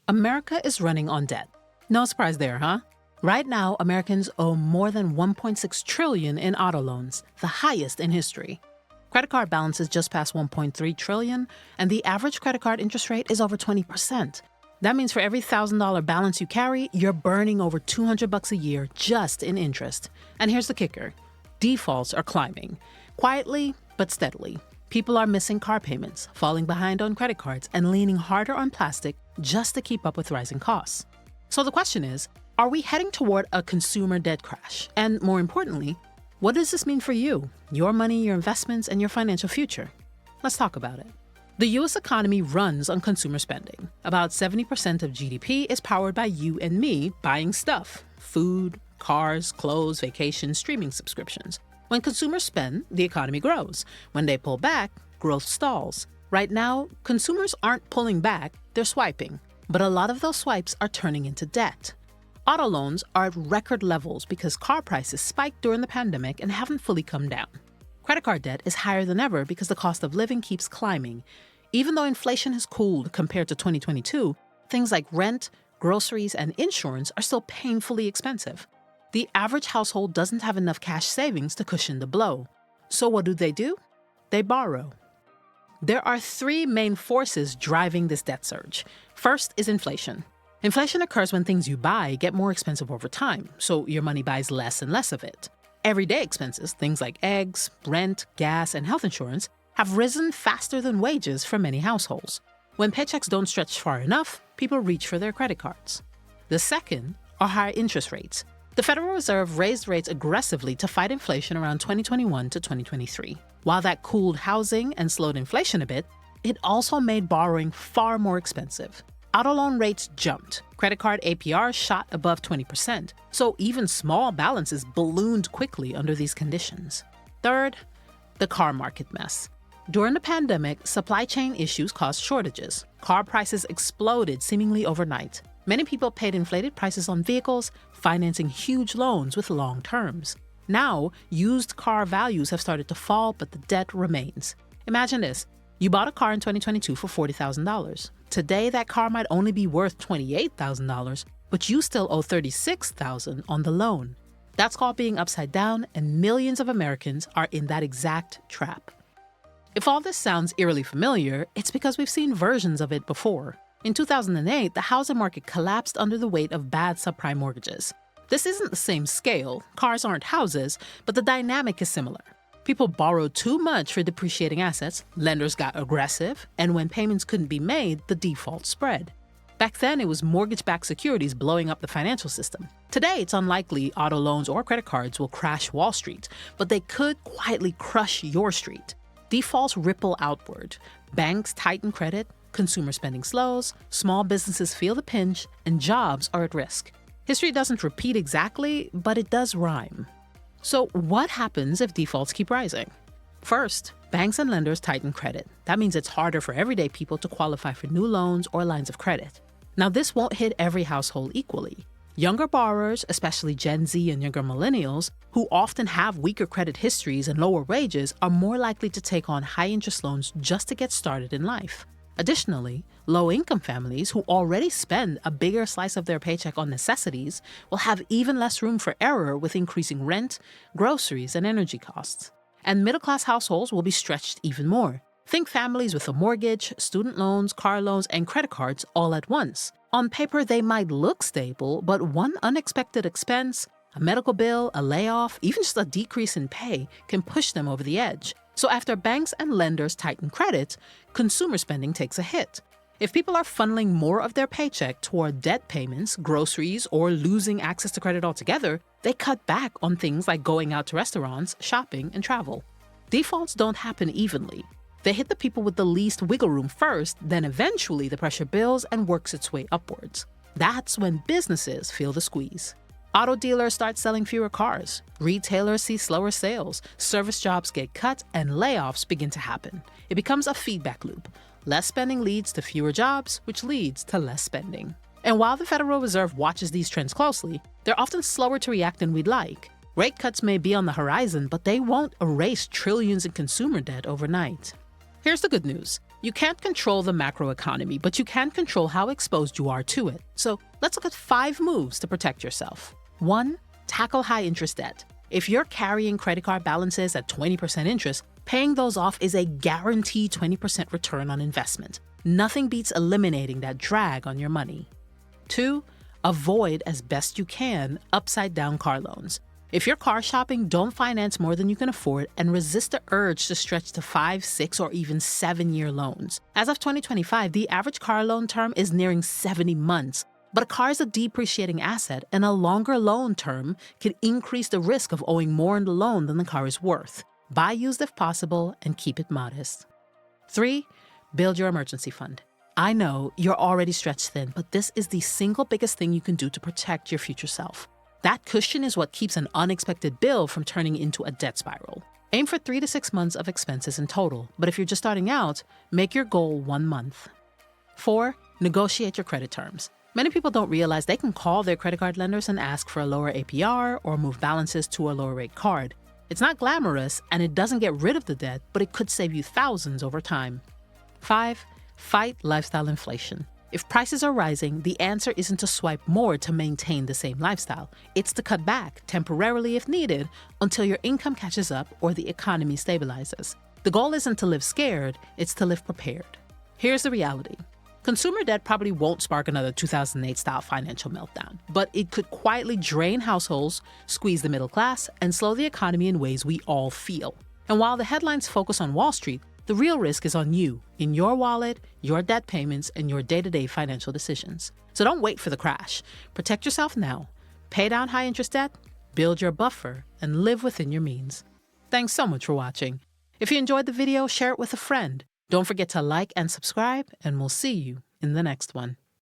America is running on debt. No surprise there, huh? Right now, Americans owe more than $1.6 trillion in auto loans, the highest in history. Credit card balances just passed $1.3 trillion, and the average credit card interest rate is over 20%. That means for every $1,000 balance you carry, you're burning over $200 a year just in interest. And here's the kicker. Defaults are climbing. Quietly, but steadily. People are missing car payments, falling behind on credit cards, and leaning harder on plastic just to keep up with rising costs. So the question is, are we heading toward a consumer debt crash? And more importantly, what does this mean for you, your money, your investments, and your financial future? Let's talk about it. The U.S. economy runs on consumer spending. About 70% of GDP is powered by you and me buying stuff: food, cars, clothes, vacations, streaming subscriptions. When consumers spend, the economy grows. When they pull back, growth stalls. Right now, consumers aren't pulling back, they're swiping. But a lot of those swipes are turning into debt. Auto loans are at record levels because car prices spiked during the pandemic and haven't fully come down. Credit card debt is higher than ever because the cost of living keeps climbing. Even though inflation has cooled compared to 2022, things like rent, groceries, and insurance are still painfully expensive. The average household doesn't have enough cash savings to cushion the blow. So what do? They borrow. There are three main forces driving this debt surge. First is inflation. Inflation occurs when things you buy get more expensive over time, so your money buys less and less of it. Everyday expenses, things like eggs, rent, gas, and health insurance, have risen faster than wages for many households. When paychecks don't stretch far enough, people reach for their credit cards. The second are higher interest rates. The Federal Reserve raised rates aggressively to fight inflation around 2021 to 2023. While that cooled housing and slowed inflation a bit, it also made borrowing far more expensive. Auto loan rates jumped. Credit card APRs shot above 20%, so even small balances ballooned quickly under these conditions. Third, the car market mess. During the pandemic, supply chain issues caused shortages. Car prices exploded seemingly overnight. Many people paid inflated prices on vehicles, financing huge loans with long terms. Now, used car values have started to fall, but the debt remains. Imagine this. You bought a car in 2022 for $40,000. Today, that car might only be worth $28,000, but you still owe $36,000 on the loan. That's called being upside down, and millions of Americans are in that exact trap. If all this sounds eerily familiar, it's because we've seen versions of it before. In 2008, the housing market collapsed under the weight of bad subprime mortgages. This isn't the same scale, cars aren't houses, but the dynamic is similar. People borrowed too much for depreciating assets, lenders got aggressive, and when payments couldn't be made, the default spread. Back then, it was mortgage-backed securities blowing up the financial system. Today, it's unlikely auto loans or credit cards will crash Wall Street, but they could quietly crush your street. Defaults ripple outward. Banks tighten credit, consumer spending slows, small businesses feel the pinch, and jobs are at risk. History doesn't repeat exactly, but it does rhyme. So what happens if defaults keep rising? First, banks and lenders tighten credit. That means it's harder for everyday people to qualify for new loans or lines of credit. Now, this won't hit every household equally. Younger borrowers, especially Gen Z and younger millennials, who often have weaker credit histories and lower wages, are more likely to take on high-interest loans just to get started in life. Additionally, low-income families who already spend a bigger slice of their paycheck on necessities will have even less room for error with increasing rent, groceries, and energy costs. And middle-class households will be stretched even more. Think families with a mortgage, student loans, car loans, and credit cards all at once. On paper, they might look stable, but one unexpected expense, a medical bill, a layoff, even just a decrease in pay can push them over the edge. So after banks and lenders tighten credit, consumer spending takes a hit. If people are funneling more of their paycheck toward debt payments, groceries, or losing access to credit altogether, they cut back on things like going out to restaurants, shopping, and travel. Defaults don't happen evenly. They hit the people with the least wiggle room first, then eventually the pressure builds and works its way upwards. That's when businesses feel the squeeze. Auto dealers start selling fewer cars, retailers see slower sales, service jobs get cut, and layoffs begin to happen. It becomes a feedback loop. Less spending leads to fewer jobs, which leads to less spending. And while the Federal Reserve watches these trends closely, they're often slower to react than we'd like. Rate cuts may be on the horizon, but they won't erase trillions in consumer debt overnight. Here's the good news. You can't control the macroeconomy, but you can control how exposed you are to it. So let's look at 5 moves to protect yourself. 1. Tackle high-interest debt. If you're carrying credit card balances at 20% interest, paying those off is a guaranteed 20% return on investment. Nothing beats eliminating that drag on your money. 2. Avoid, as best you can, upside-down car loans. If you're car shopping, don't finance more than you can afford and resist the urge to stretch to 5, 6, or even 7-year loans. As of 2025, the average car loan term is nearing 70 months. But a car is a depreciating asset, and a longer loan term can increase the risk of owing more in the loan than the car is worth. Buy used if possible and keep it modest. 3. Build your emergency fund. I know you're already stretched thin, but this is the single biggest thing you can do to protect your future self. That cushion is what keeps an unexpected bill from turning into a debt spiral. Aim for 3 to 6 months of expenses in total, but if you're just starting out, make your goal 1 month. 4. Negotiate your credit terms. Many people don't realize they can call their credit card lenders and ask for a lower APR or move balances to a lower rate card. It's not glamorous and it doesn't get rid of the debt, but it could save you thousands over time. 5. Fight lifestyle inflation. If prices are rising, the answer isn't to swipe more to maintain the same lifestyle. It's to cut back, temporarily if needed, until your income catches up or the economy stabilizes. The goal isn't to live scared, it's to live prepared. Here's the reality. Consumer debt probably won't spark another 2008-style financial meltdown, but it could quietly drain households, squeeze the middle class, and slow the economy in ways we all feel. And while the headlines focus on Wall Street, the real risk is on you, in your wallet, your debt payments, and your day-to-day financial decisions. So don't wait for the crash. Protect yourself now. Pay down high-interest debt, build your buffer, and live within your means. Thanks so much for watching. If you enjoyed the video, share it with a friend. Don't forget to like and subscribe, and we'll see you in the next one.